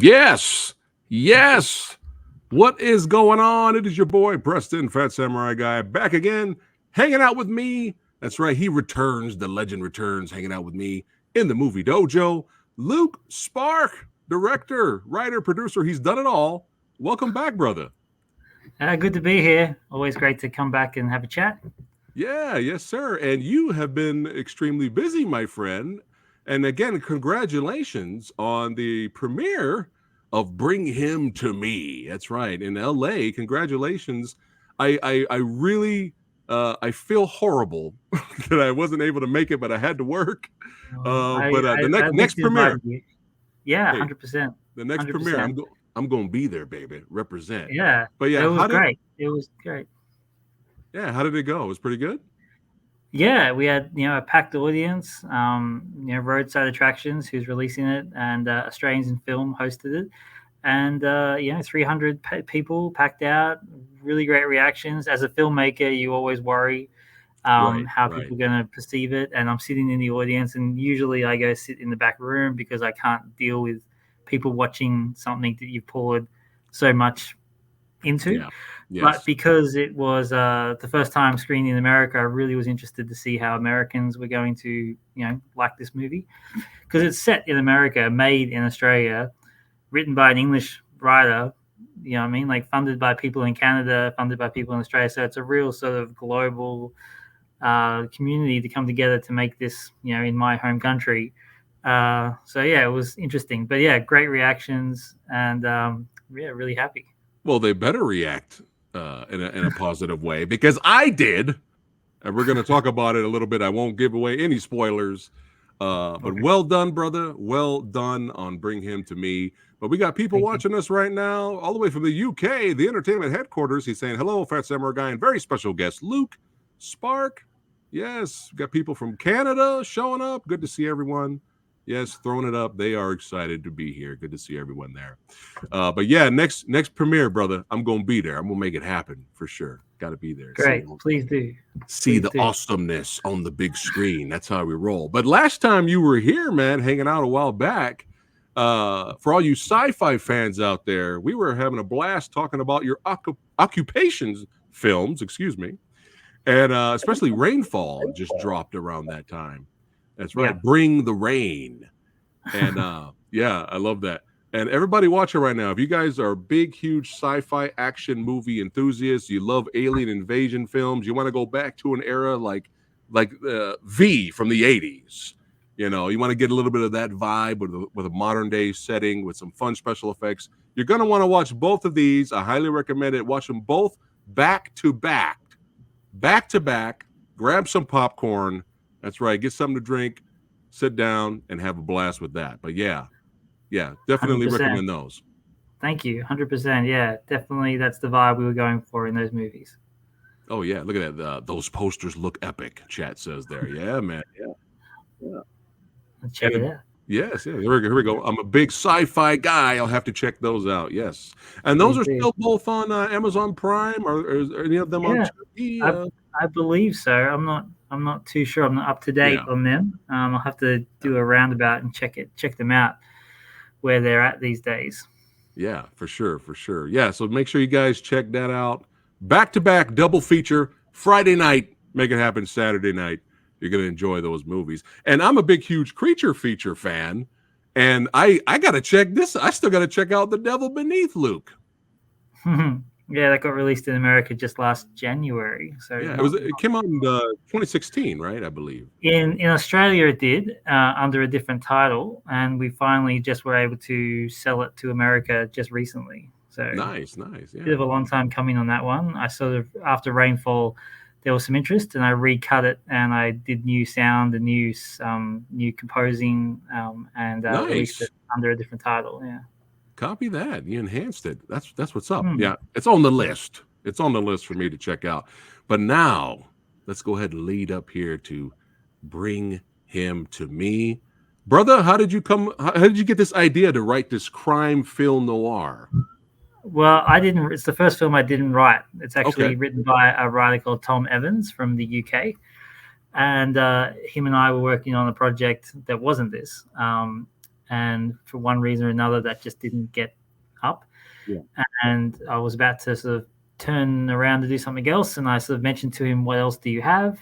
Yes. Yes. What is going on? It is your boy, Preston, Fat Samurai Guy, back again, hanging out with me. That's right. He returns. The legend returns, hanging out with me in the movie Dojo. Luke Sparke, director, writer, producer. He's done it all. Welcome back, brother. Good to be here. Always great to come back and have a chat. Yeah, yes, sir. And you have been extremely busy, my friend. And again, congratulations on the premiere of Bring Him to Me. That's right, in LA. Congratulations. I really I feel horrible that I wasn't able to make it, but I had to work. The next premiere. Yeah, Hey, 100%. the next 100%. premiere, I'm gonna be there, baby. Represent. Yeah. But yeah, it was great. It was great. Yeah, how did it go? It was pretty good. Yeah, we had a packed audience. Roadside Attractions, who's releasing it, and Australians in Film hosted it, and 300 people packed out. Really great reactions. As a filmmaker, you always worry how people are going to perceive it. And I'm sitting in the audience, and usually I go sit in the back room because I can't deal with people watching something that you've poured so much into. Yeah. Yes. But because it was the first time screening in America, I really was interested to see how Americans were going to, like this movie. Because it's set in America, made in Australia, written by an English writer, like funded by people in Canada, funded by people in Australia. So it's a real sort of global community to come together to make this, in my home country. It was interesting. But yeah, great reactions, and really happy. Well, they better react in a positive way, because I did, and we're going to talk about it a little bit. I won't give away any spoilers, but well done, brother. Well done on Bring Him to Me. But we got people watching us right now, all the way from the UK, the entertainment headquarters. He's saying, hello, Fat Samurai Guy, and very special guest, Luke Sparke. Yes, we got people from Canada showing up. Good to see everyone. Yes, throwing it up. They are excited to be here. Good to see everyone there. But yeah, next premiere, brother, I'm going to be there. I'm going to make it happen for sure. Got to be there. Great. Please do. See the awesomeness on the big screen. That's how we roll. But last time you were here, man, hanging out a while back, for all you sci-fi fans out there, we were having a blast talking about your occupations films, and especially Rainfall just dropped around that time. That's right. Yeah. Bring the rain. And yeah, I love that. And everybody watching right now, if you guys are big, huge sci-fi action movie enthusiasts, you love alien invasion films, you want to go back to an era like V from the 80s. You want to get a little bit of that vibe with a modern day setting with some fun special effects. You're going to want to watch both of these. I highly recommend it. Watch them both back to back. Grab some popcorn. That's right. Get something to drink, sit down, and have a blast with that. But yeah, definitely 100%. Recommend those. Thank you. 100%. Yeah, definitely. That's the vibe we were going for in those movies. Oh, yeah. Look at that. Those posters look epic, chat says there. Yeah, man. Yeah. Let's check it out. Yes. Yeah. Here we go. I'm a big sci-fi guy. I'll have to check those out. Yes. And those are still both on Amazon Prime, or are any of them on TV? I believe so. I'm not too sure. I'm not up to date on them. I'll have to do a roundabout and check them out where they're at these days. Yeah, for sure. Yeah, so make sure you guys check that out. Back-to-back double feature, Friday night, make it happen Saturday night. You're going to enjoy those movies. And I'm a big, huge creature feature fan, and I got to check this. I still got to check out The Devil Beneath, Luke. Yeah, that got released in America just last January. So yeah, it came out in 2016, right? I believe. In Australia, it did under a different title, and we finally just were able to sell it to America just recently. So nice. Yeah. Bit of a long time coming on that one. I sort of, after Rainfall, there was some interest, and I recut it, and I did new sound and new composing, and released it under a different title. Yeah. Copy that. You enhanced it. That's what's up. Yeah, it's on the list. It's on the list for me to check out. But now, let's go ahead and lead up here to Bring Him to Me. Brother, how did you get this idea to write this crime film noir? Well, I didn't. It's the first film I didn't write. It's actually written by a writer called Tom Evans from the UK. And him and I were working on a project that wasn't this. and for one reason or another, that just didn't get up. Yeah. And I was about to sort of turn around to do something else, and I sort of mentioned to him, "What else do you have?"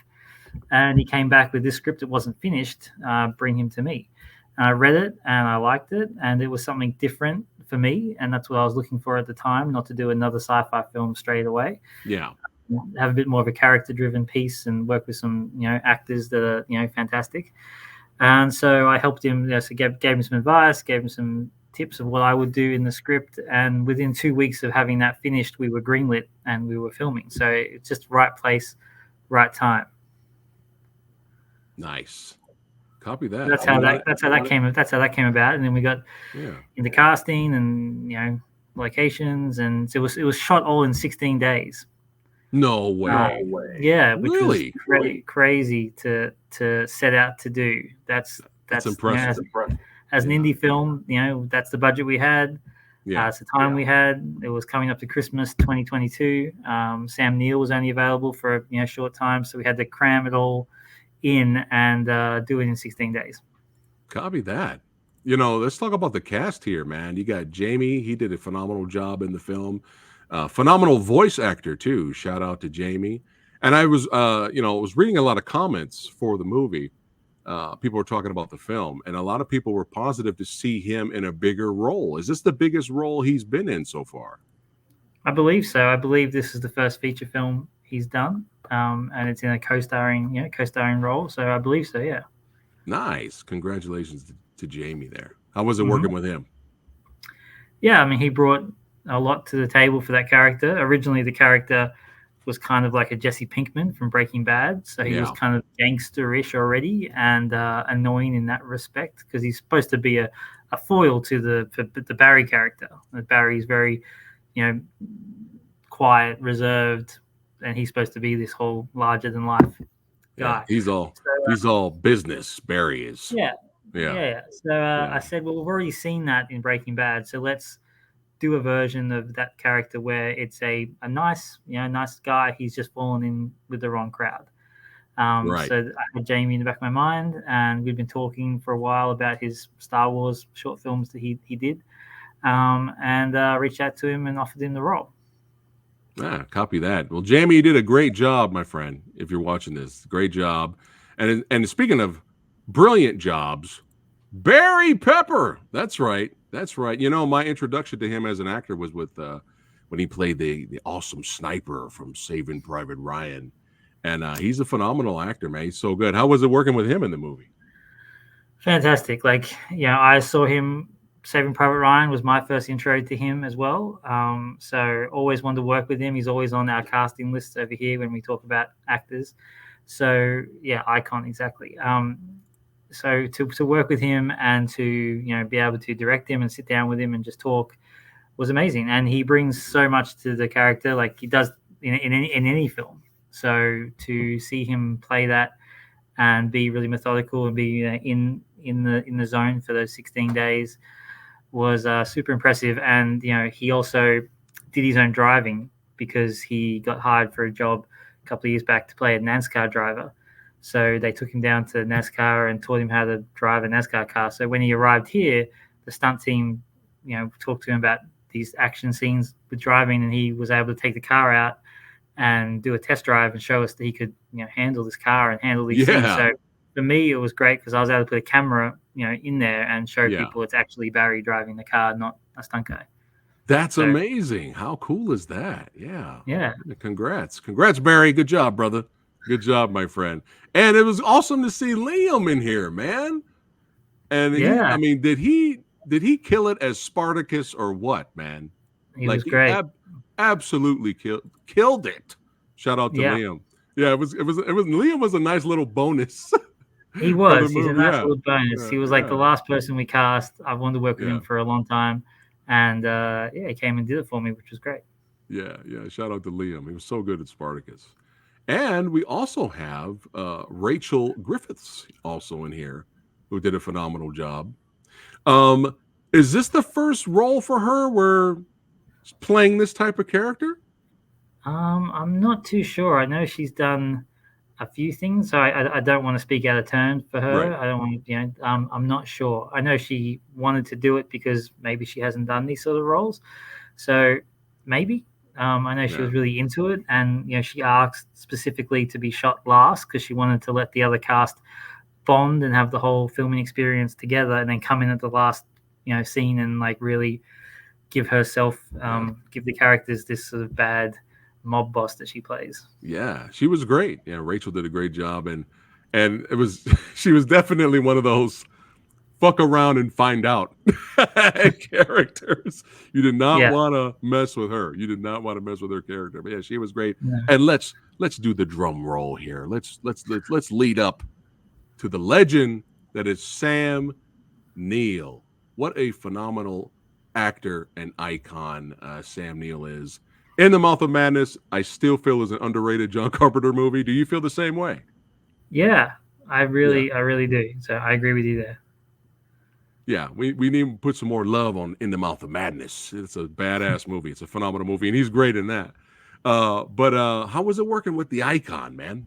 And he came back with this script that wasn't finished. Bring him to me. And I read it and I liked it, and it was something different for me, and that's what I was looking for at the time. Not to do another sci-fi film straight away. Yeah. Have a bit more of a character-driven piece and work with some actors that are fantastic. And so I helped him. So gave him some advice, gave him some tips of what I would do in the script, and within 2 weeks of having that finished, we were greenlit and we were filming. So it's just right place, right time. Nice. Copy that. That's how that came about, and then we got into casting and locations, and it was shot all in 16 days. No way. Yeah, Really? which was crazy to set out to do. That's impressive. As an indie film, that's the budget we had. Yeah. It's the time we had. It was coming up to Christmas 2022. Sam Neill was only available for a short time, so we had to cram it all in and do it in 16 days. Copy that. Let's talk about the cast here, man. You got Jamie. He did a phenomenal job in the film. Phenomenal voice actor too. Shout out to Jamie. And I was, was reading a lot of comments for the movie. People were talking about the film, and a lot of people were positive to see him in a bigger role. Is this the biggest role he's been in so far? I believe so. I believe this is the first feature film he's done. And it's in a co-starring role. So I believe so, yeah. Nice. Congratulations to Jamie there. How was it working with him? Yeah, I mean, he brought a lot to the table for that character. Originally, the character was kind of like a Jesse Pinkman from Breaking Bad. So he was kind of gangsterish already and annoying in that respect, because he's supposed to be a foil to the Barry character. Barry's very, quiet, reserved, and he's supposed to be this whole larger than life guy. Yeah, he's all business. Barry is. Yeah. So I said, well, we've already seen that in Breaking Bad, so let's do a version of that character where it's a nice guy. He's just fallen in with the wrong crowd. Right. So I had Jamie in the back of my mind, and we've been talking for a while about his Star Wars short films that he did, and reached out to him and offered him the role. Copy that. Well, Jamie, you did a great job, my friend. If you're watching this, great job. And speaking of brilliant jobs, Barry Pepper. That's right. My introduction to him as an actor was with when he played the awesome sniper from Saving Private Ryan, and he's a phenomenal actor, man. He's so good. How was it working with him in the movie? Fantastic. I saw him. Saving Private Ryan was my first intro to him as well. So always wanted to work with him. He's always on our casting list over here when we talk about actors. So icon, exactly. So to work with him and to be able to direct him and sit down with him and just talk was amazing. And he brings so much to the character, like he does in any film. So to see him play that and be really methodical and be in the zone for those 16 days was super impressive. And he also did his own driving, because he got hired for a job a couple of years back to play a NASCAR driver. So they took him down to NASCAR and taught him how to drive a NASCAR car. So when he arrived here, the stunt team talked to him about these action scenes with driving, and he was able to take the car out and do a test drive and show us that he could handle this car and handle these things. So for me, it was great, because I was able to put a camera in there and show people it's actually Barry driving the car, not a stunt guy. That's amazing. How cool is that? Yeah. Congrats, Barry. Good job, brother. Good job, my friend. And it was awesome to see Liam in here, man. And did he kill it as Spartacus or what, man? He was great. Absolutely killed it. Shout out to Liam. Yeah, it was Liam was a nice little bonus. He was. He's a nice little bonus. He was like the last person we cast. I've wanted to work with him for a long time. And he came and did it for me, which was great. Yeah. Shout out to Liam. He was so good at Spartacus. And we also have Rachel Griffiths also in here, who did a phenomenal job. Is this the first role for her where playing this type of character? I'm not too sure. I know she's done a few things, so I don't want to speak out of turn for her. Right. I don't want to, I'm not sure. I know she wanted to do it because maybe she hasn't done these sort of roles, so maybe. I know she Yeah. was really into it, and she asked specifically to be shot last because she wanted to let the other cast bond and have the whole filming experience together, and then come in at the last scene and like really give herself give the characters this sort of bad mob boss that she plays. Yeah, she was great. Yeah, Rachel did a great job, and it was she was definitely one of those fuck around and find out characters. You did not Yeah. want to mess with her. You did not want to mess with her character. But yeah, she was great. Yeah. And let's do the drum roll here. Let's lead up to the legend that is Sam Neill. What a phenomenal actor and icon Sam Neill is. In the Mouth of Madness, I still feel is an underrated John Carpenter movie. Do you feel the same way? Yeah, I really do. So I agree with you there. Yeah, we need to put some more love on In the Mouth of Madness. It's a badass movie. It's a phenomenal movie, and he's great in that. But how was it working with the icon, man?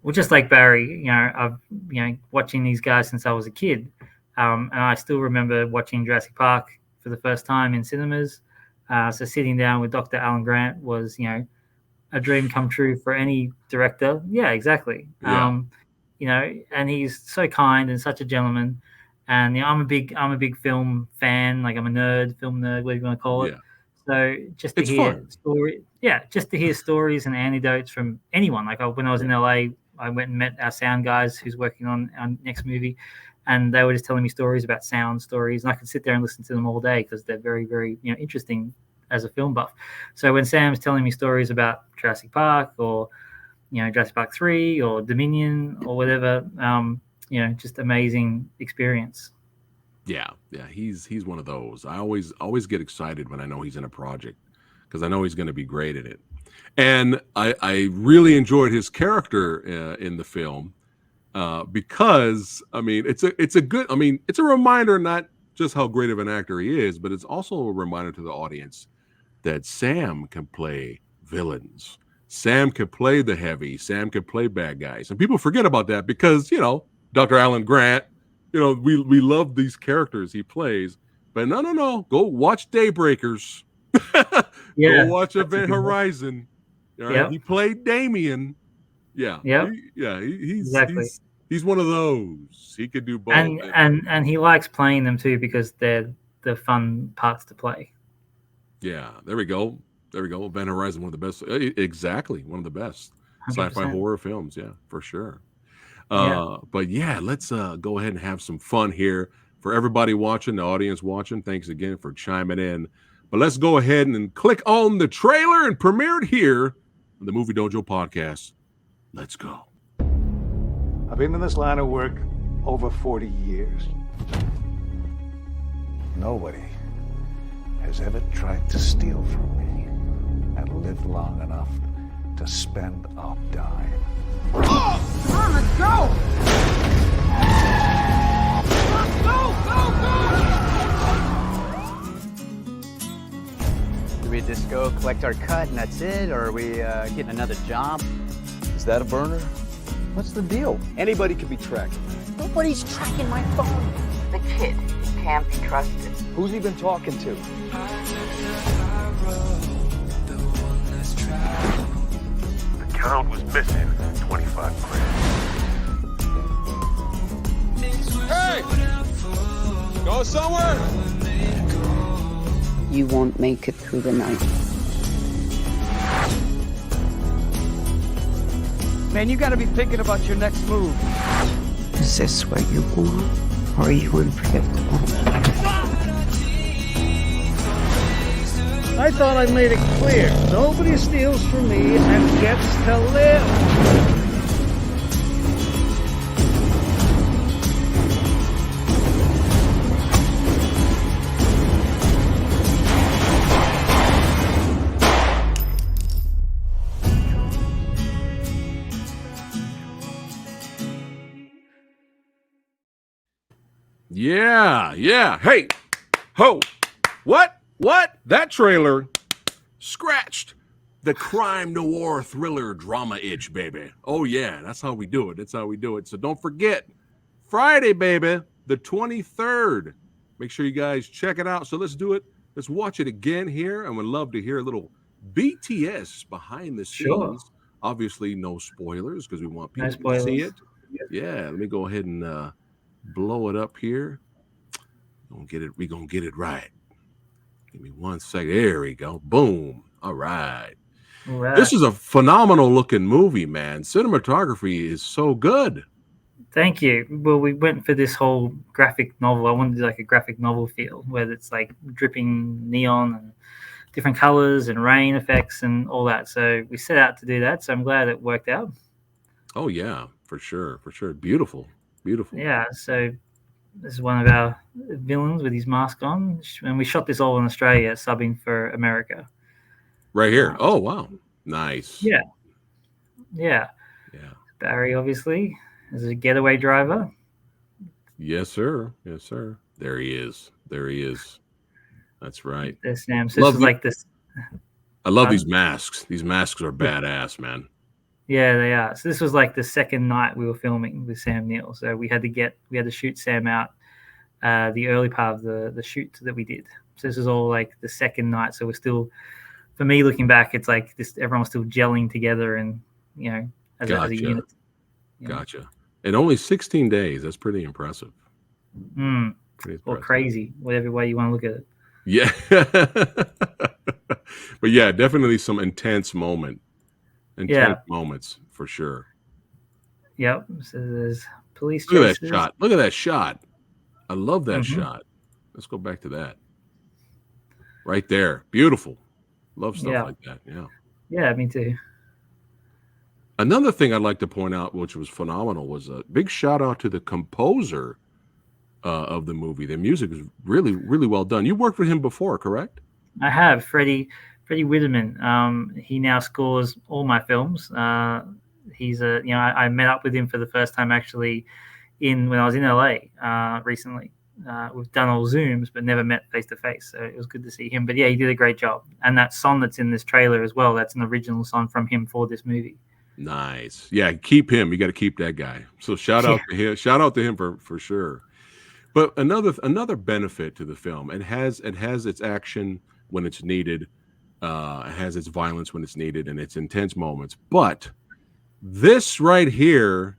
Well, just like Barry, I've watching these guys since I was a kid, and I still remember watching Jurassic Park for the first time in cinemas. So sitting down with Dr. Alan Grant was, a dream come true for any director. Yeah, exactly. Yeah. And he's so kind and such a gentleman. And I'm a big film fan. Like I'm a nerd, film nerd, whatever you want to call it. Yeah. So just to It's hear fun. just to hear stories and anecdotes from anyone. Like when I was in LA, I went and met our sound guys who's working on our next movie, and they were just telling me stories about sound stories, and I could sit there and listen to them all day because they're very, very interesting as a film buff. So when Sam's telling me stories about Jurassic Park or Jurassic Park 3 or Dominion or whatever, just amazing experience. Yeah, he's one of those. I always get excited when I know he's in a project because I know he's going to be great at it. And I really enjoyed his character in the film because I mean it's a reminder not just how great of an actor he is, but it's also a reminder to the audience that Sam can play villains. Sam can play the heavy. Sam can play bad guys, and people forget about that because Dr. Alan Grant. We love these characters he plays, but no. Go watch Daybreakers. Go watch Event Horizon. All right, Yep. he played Damien. Yeah, Yep. Exactly. He's one of those. He could do both. And he likes playing them too because they're the fun parts to play. Yeah, there we go. Event Horizon, one of the best. Exactly, one of the best 100%. sci-fi horror films. Yeah, for sure. Yeah. But yeah, let's go ahead and have some fun here for everybody watching, the audience watching. Thanks again for chiming in. But let's go ahead and click on the trailer and premiere it here on the Movie Dojo podcast. Let's go. I've been in this line of work over 40 years. Nobody has ever tried to steal from me and lived long enough to spend a dime. Oh! Come on, let's go! Go! Do we just go collect our cut and that's it, or are we getting another job? Is that a burner? What's the deal? Anybody could be tracked. Nobody's tracking my phone. The kid can't be trusted. Who's he been talking to? The count was missing 25 grand. Hey! Go somewhere! You won't make it through the night. Man, you gotta be thinking about your next move. Is this what you want, or are you unpredictable? I thought I made it clear. Nobody steals from me and gets to live. Yeah. Hey, ho, what? That trailer scratched the crime noir thriller drama itch, baby. Oh yeah, that's how we do it. That's how we do it. So don't forget, Friday, baby, the 23rd. Make sure you guys check it out. So let's do it. Let's watch it again here. And would love to hear a little BTS behind the Sure. scenes. Obviously, no spoilers because we want No people to see spoilers. it. Yeah, let me go ahead and blow it up here. We're gonna get it right. Give me 1 second. There we go. Boom. All right. All This right. is a phenomenal looking movie, man. Cinematography is so good. Thank you. Well, we went for this whole graphic novel. I wanted like a graphic novel feel where it's like dripping neon and different colors and rain effects and all that. So we set out to do that. So I'm glad it worked out. Oh yeah, for sure, for sure. Beautiful, beautiful. Yeah. So this is one of our villains with his mask on, and we shot this all in Australia, subbing for America. Right here. Oh wow, nice. Yeah. Yeah. Yeah. Barry, obviously, is a getaway driver. Yes, sir. Yes, sir. There he is. There he is. That's right. There's Sam. So this is like this. I love these masks. These masks are badass, man. Yeah, they are. So this was like the second night we were filming with Sam Neill. So we had to shoot Sam out the early part of the shoot that we did. So this is all like the second night. So we're still, for me looking back, it's like this. Everyone's still gelling together, and as a unit. Yeah. Gotcha. In only 16 days, that's pretty impressive. Pretty impressive. Or crazy, whatever way you want to look at it. Yeah. But yeah, definitely some intense moments for sure. Yep. So there's police Look chases. at that shot. Look at that shot. I love that shot. Let's go back to that. Right there. Beautiful. Love stuff like that. Yeah. Yeah, me too. Another thing I'd like to point out, which was phenomenal, was a big shout out to the composer of the movie. The music is really, really well done. You worked with him before, correct? I have. Freddie Widerman. He now scores all my films. He's I met up with him for the first time actually when I was in LA recently. We've done all Zooms, but never met face to face. So it was good to see him. But yeah, he did a great job. And that song that's in this trailer as well, that's an original song from him for this movie. Nice. Yeah, keep him. You got to keep that guy. So shout out to him. Shout out to him for sure. But another benefit to the film, it has its action when it's needed. It has its violence when it's needed and its intense moments. But this right here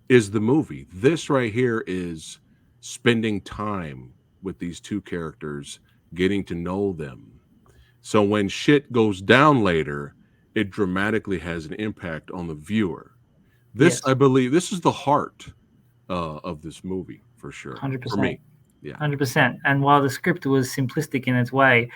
is the movie. This right here is spending time with these two characters, getting to know them. So when shit goes down later, it dramatically has an impact on the viewer. This, I believe, this is the heart of this movie for sure. 100%. For me. Yeah. 100%. And while the script was simplistic in its way,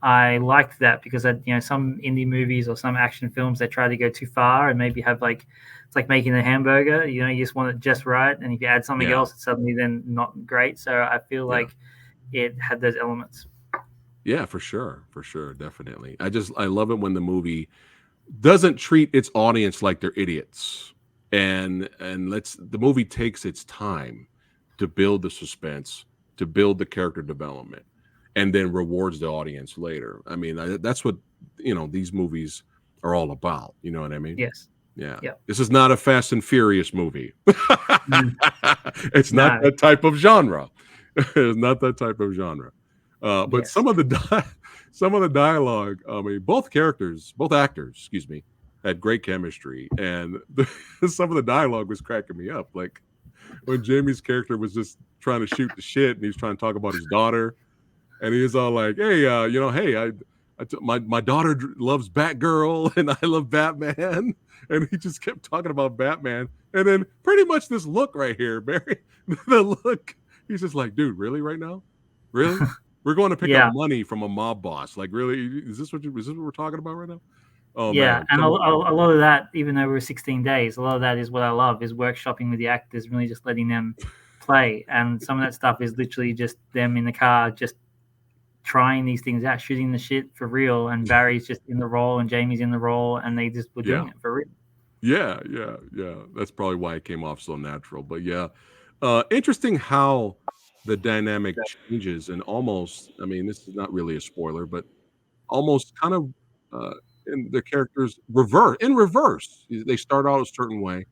I liked that because some indie movies or some action films, they try to go too far and maybe have it's like making a hamburger. You just want it just right, and if you add something else, it's suddenly then not great. So I feel like it had those elements. Yeah, for sure, definitely. I love it when the movie doesn't treat its audience like they're idiots, and the movie takes its time to build the suspense, to build the character development, and then rewards the audience later. I mean, that's what these movies are all about. You know what I mean? Yes. Yeah. Yep. This is not a Fast and Furious movie. It's not that type of genre. It's not that type of genre. But some of the dialogue, I mean, both actors, had great chemistry, and some of the dialogue was cracking me up. Like when Jamie's character was just trying to shoot the shit, and he's trying to talk about his daughter, and he's all like, "Hey, my daughter loves Batgirl, and I love Batman," and he just kept talking about Batman, and then pretty much this look right here, Barry, the look, he's just like, "Dude, really, right now, really?" We're going to pick up money from a mob boss. Like, really? Is this what we're talking about right now? Oh, yeah, man. And a lot of that, even though we're 16 days, a lot of that is what I love, is workshopping with the actors, really just letting them play. And some of that stuff is literally just them in the car, just trying these things out, shooting the shit for real. And Barry's just in the role, and Jamie's in the role, and they just were doing it for real. Yeah. That's probably why it came off so natural. But yeah, interesting how the dynamic changes, and almost, I mean, this is not really a spoiler, but almost kind of and the characters in reverse. They start out a certain way,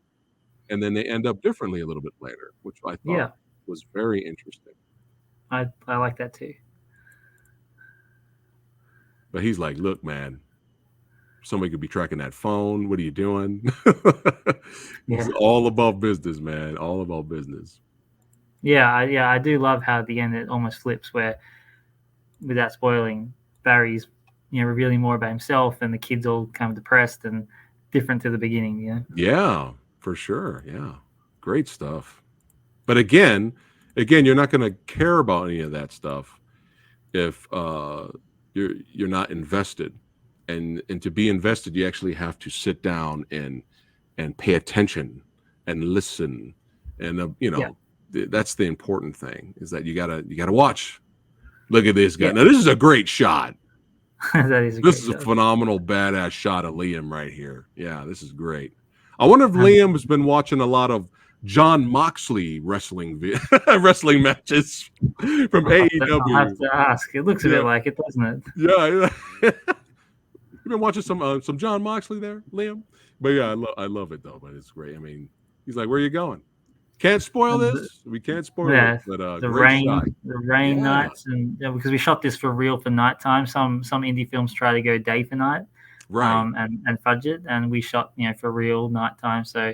and then they end up differently a little bit later, which I thought was very interesting. I like that too. But he's like, look, man, somebody could be tracking that phone. What are you doing? It's all about business, man. All about business. Yeah, I do love how at the end it almost flips where, without spoiling, Barry's revealing more about himself, and the kids all kind of depressed and different to the beginning. Yeah, for sure. Yeah, great stuff. But again, you're not going to care about any of that stuff if you're not invested, and to be invested, you actually have to sit down and pay attention and listen, and that's the important thing, is that you gotta watch. Look at this guy. Now this is a great shot. This is a phenomenal badass shot of Liam right here. Yeah, this is great. I wonder if Liam has been watching a lot of John Moxley wrestling matches from AEW. I'll have to ask. It looks a bit like it, doesn't it? Yeah. You've been watching some John Moxley there, Liam? But yeah, I love it though. But it's great. I mean, he's like, "Where are you going? Can't spoil this. We can't spoil it." But the rain nights, and because we shot this for real for nighttime. Some indie films try to go day for night, right? And fudge it, and we shot for real nighttime. So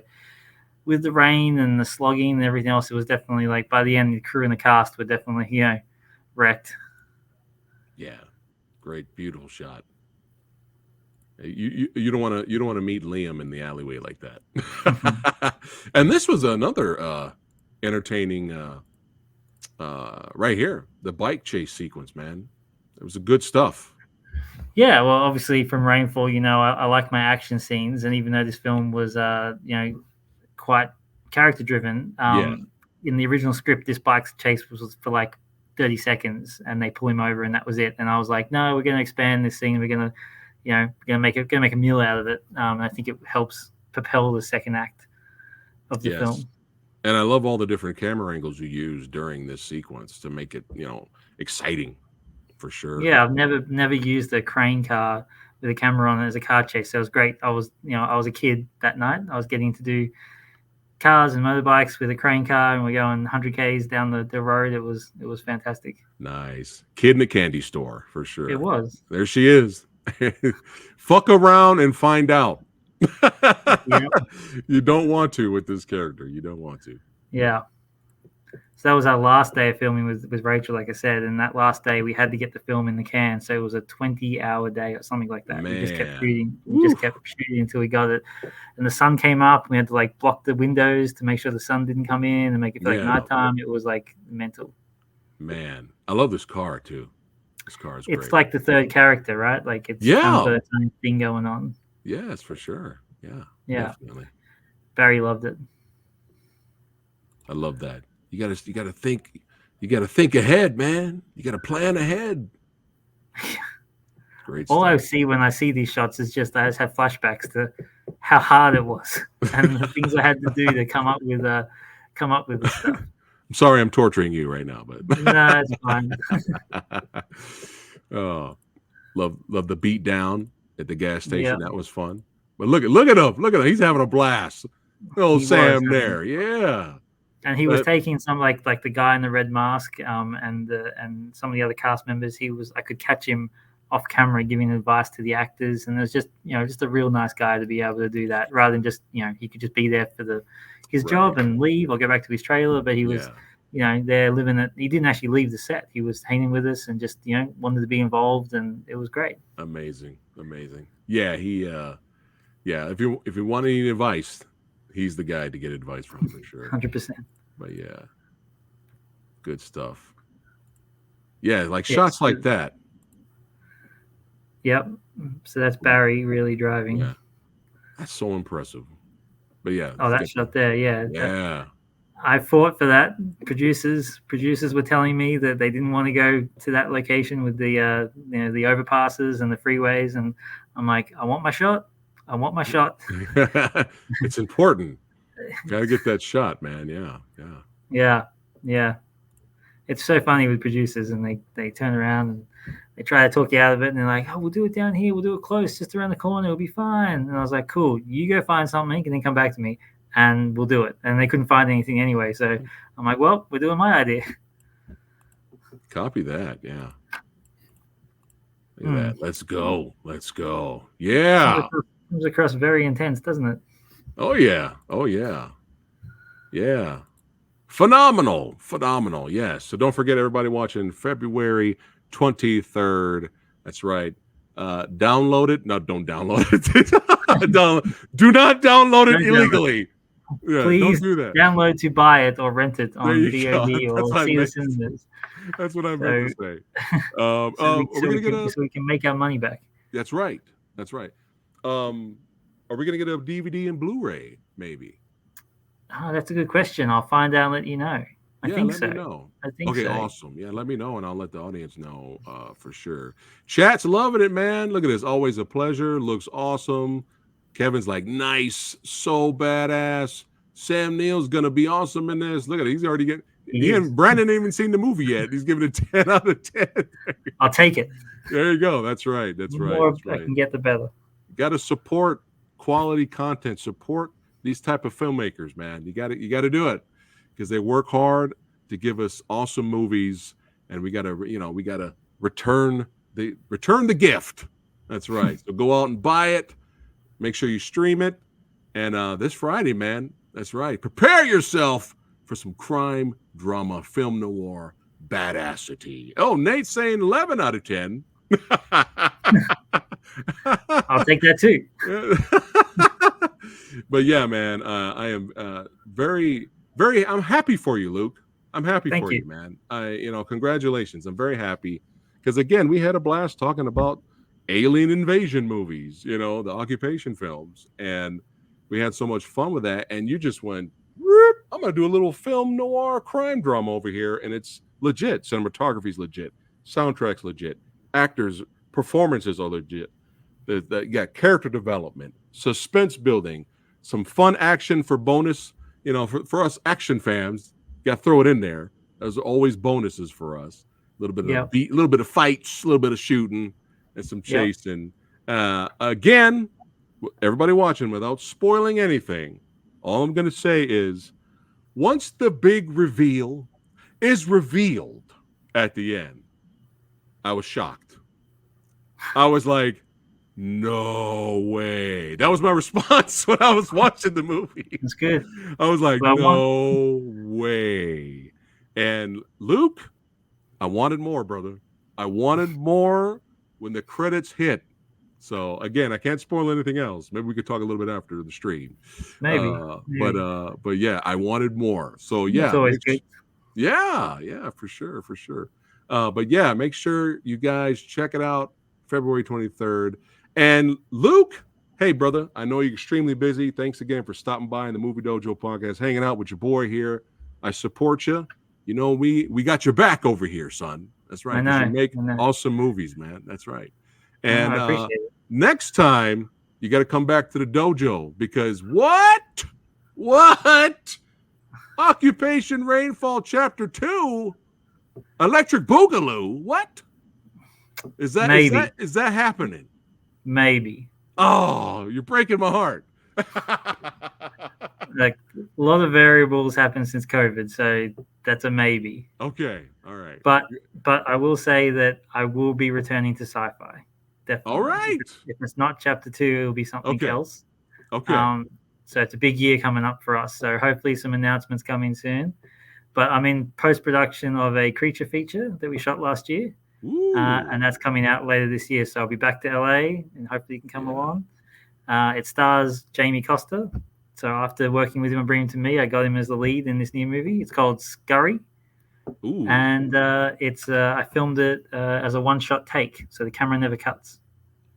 with the rain and the slogging and everything else, it was definitely like by the end, the crew and the cast were definitely wrecked. Yeah, great, beautiful shot. You don't want to meet Liam in the alleyway like that. And this was another entertaining right here, the bike chase sequence, man. It was good stuff. Yeah, well, obviously from Rainfall, I like my action scenes, and even though this film was quite character driven, in the original script, this bike chase was for like 30 seconds, and they pull him over, and that was it. And I was like, no, we're going to expand this scene. We're going to gonna make a meal out of it. I think it helps propel the second act of the film. And I love all the different camera angles you use during this sequence to make it, exciting, for sure. Yeah, I've never used a crane car with a camera on it as a car chase. So it was great. I was a kid that night. I was getting to do cars and motorbikes with a crane car, and we're going 100 Ks down the road. It was fantastic. Nice. Kid in a candy store, for sure. It was. There she is. Fuck around and find out. You don't want to with this character. You don't want to. Yeah. So that was our last day of filming with Rachel, like I said, and that last day we had to get the film in the can. So it was a 20-hour day or something like that. Man. We just kept shooting. We just kept shooting until we got it. And the sun came up. We had to block the windows to make sure the sun didn't come in and make it feel like nighttime. It was mental. Man, I love this car too. This car is great. It's like the third character, right? Like it's kind of its own thing going on. Yes, for sure. Yeah. Definitely. Barry loved it. I love that. You gotta think ahead, man. You gotta plan ahead. Great stuff. All I see when I see these shots is just I just have flashbacks to how hard it was and the things I had to do to come up with this stuff. I'm sorry I'm torturing you right now, but no, it's fine. Oh, love the beat down at the gas station. That was fun. But look at him. He's having a blast. Old Sam there. Yeah. And he was taking some like the guy in the red mask, and some of the other cast members. I could catch him off camera giving advice to the actors, and it was just just a real nice guy to be able to do that, rather than just he could just be there for his job and leave or go back to his trailer. But he was there living it. He didn't actually leave the set. He was hanging with us and just wanted to be involved, and it was great. Amazing. Yeah, he if you want any advice, he's the guy to get advice from, for sure. 100%. But yeah, good stuff. Yeah, shots like that. Yep. So that's Barry really driving. Yeah, that's so impressive. But yeah. Oh, that shot there. Yeah. Yeah. I fought for that. Producers were telling me that they didn't want to go to that location with the the overpasses and the freeways, and I'm like, I want my shot. It's important. Gotta get that shot, man. Yeah. it's so funny with producers, and they turn around and they try to talk you out of it, and they're like, "Oh, we'll do it down here. We'll do it close, just around the corner. It'll be fine." And I was like, "Cool. You go find something, and then come back to me, and we'll do it." And they couldn't find anything anyway, so I'm like, "Well, we're doing my idea." Copy that. Yeah. Look at that. Let's go. Let's go. Yeah. Comes across very intense, doesn't it? Oh yeah. Oh yeah. Yeah. Phenomenal. Yes. So don't forget, everybody watching February 23rd. That's right. Download it. No, don't download it. Do not download it illegally. Yeah, please don't do that. Download to buy it or rent it on VOD or see the cinemas. That's what I meant to say. So we can make our money back. That's right. Are we gonna get a DVD and Blu-ray? Maybe. Oh, that's a good question. I'll find out and let you know. I think so. Let me know. I think okay, so. Awesome. Yeah, let me know and I'll let the audience know for sure. Chat's loving it, man. Look at this. Always a pleasure. Looks awesome. Kevin's like, nice, so badass. Sam Neill's gonna be awesome in this. Look at it. He's already getting. Brandon ain't even seen the movie yet. He's giving it 10 out of 10. I'll take it. There you go. That's right. The more I can get, the better. Got to support quality content. Support these type of filmmakers, man. You got to do it because they work hard to give us awesome movies, and we got to return the gift. That's right. So go out and buy it. Make sure you stream it. And this Friday, man, that's right. Prepare yourself for some crime drama, film noir, badassity. Oh, Nate's saying 11 out of 10. I'll take that too. But yeah, man, I am very, very. I'm happy for you, Luke. I'm happy for you, man. Congratulations. I'm very happy because again, we had a blast talking about alien invasion movies, the occupation films, and we had so much fun with that. And you just went, I'm gonna do a little film noir crime drama over here, and it's legit. Cinematography's legit, soundtrack's legit, actors' performances are legit. You got character development, suspense building, some fun action for bonus. For us action fans, got to throw it in there. There's always bonuses for us. A little bit of beat, a little bit of fights, a little bit of shooting, and some chasing. Again, everybody watching, without spoiling anything, all I'm going to say is, once the big reveal is revealed at the end, I was shocked. I was like, no way. That was my response when I was watching the movie. It's good. I was like, no way. And Luke, I wanted more, brother. I wanted more when the credits hit. So again, I can't spoil anything else. Maybe we could talk a little bit after the stream. Maybe. But yeah, I wanted more. So yeah, it's always good. Yeah, for sure. But yeah, make sure you guys check it out February 23rd. And Luke, hey brother, I know you're extremely busy. Thanks again for stopping by in the Movie Dojo podcast, hanging out with your boy here. I support you. We got your back over here, son. That's right. You make awesome movies, man. That's right. And I appreciate it. Next time you got to come back to the dojo because what? Occupation Rainfall Chapter 2, Electric Boogaloo. What? Is that happening? Maybe. Oh, you're breaking my heart. Like a lot of variables happened since COVID, so that's a maybe. Okay, all right. But I will say that I will be returning to sci-fi. Definitely. All right. If it's not Chapter 2, it'll be something else. Okay. So it's a big year coming up for us. So hopefully some announcements coming soon. But I'm in post-production of a creature feature that we shot last year. And that's coming out later this year. So I'll be back to LA and hopefully you can come along. It stars Jamie Costa. So after working with him and bringing him to me, I got him as the lead in this new movie. It's called Scurry. Ooh. And I filmed it as a one-shot take. So the camera never cuts.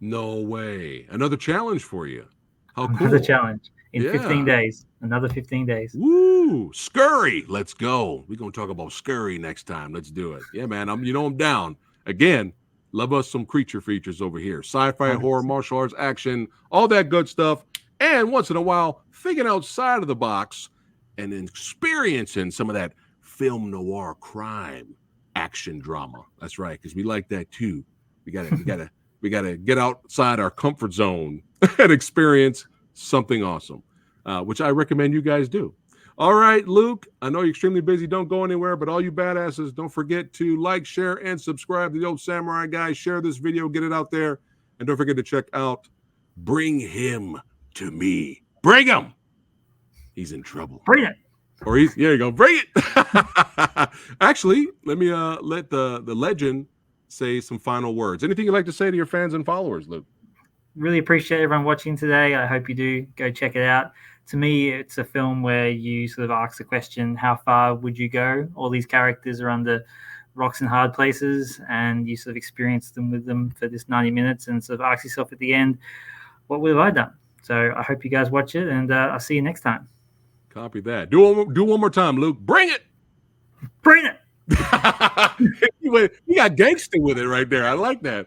No way. Another challenge for you. How cool. Another challenge in 15 days. Another 15 days. Woo! Scurry. Let's go. We're going to talk about Scurry next time. Let's do it. Yeah, man. I'm down. Again, love us some creature features over here. Sci-fi, 100%. Horror, martial arts, action, all that good stuff. And once in a while, thinking outside of the box and experiencing some of that film noir crime action drama. That's right, because we like that too. We gotta get outside our comfort zone and experience something awesome, which I recommend you guys do. All right, Luke, I know you're extremely busy. Don't go anywhere, but all you badasses, don't forget to like, share, and subscribe to the Old Samurai Guy. Share this video, get it out there, and don't forget to check out Bring Him to Me. Bring him. He's in trouble. Bring it. Or there you go. Bring it. Actually, let me let the legend say some final words. Anything you'd like to say to your fans and followers, Luke? Really appreciate everyone watching today. I hope you do go check it out. To me, it's a film where you sort of ask the question, how far would you go? All these characters are under rocks and hard places, and you sort of experience them with them for this 90 minutes and sort of ask yourself at the end, what would have I done? So I hope you guys watch it, and I'll see you next time. Copy that. Do one more time, Luke. Bring it. Bring it. You got gangster with it right there. I like that.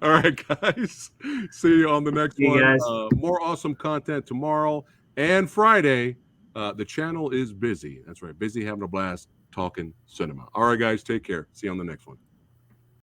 All right, guys. See you on the next one. More awesome content tomorrow and Friday. The channel is busy. That's right. Busy having a blast talking cinema. All right, guys. Take care. See you on the next one.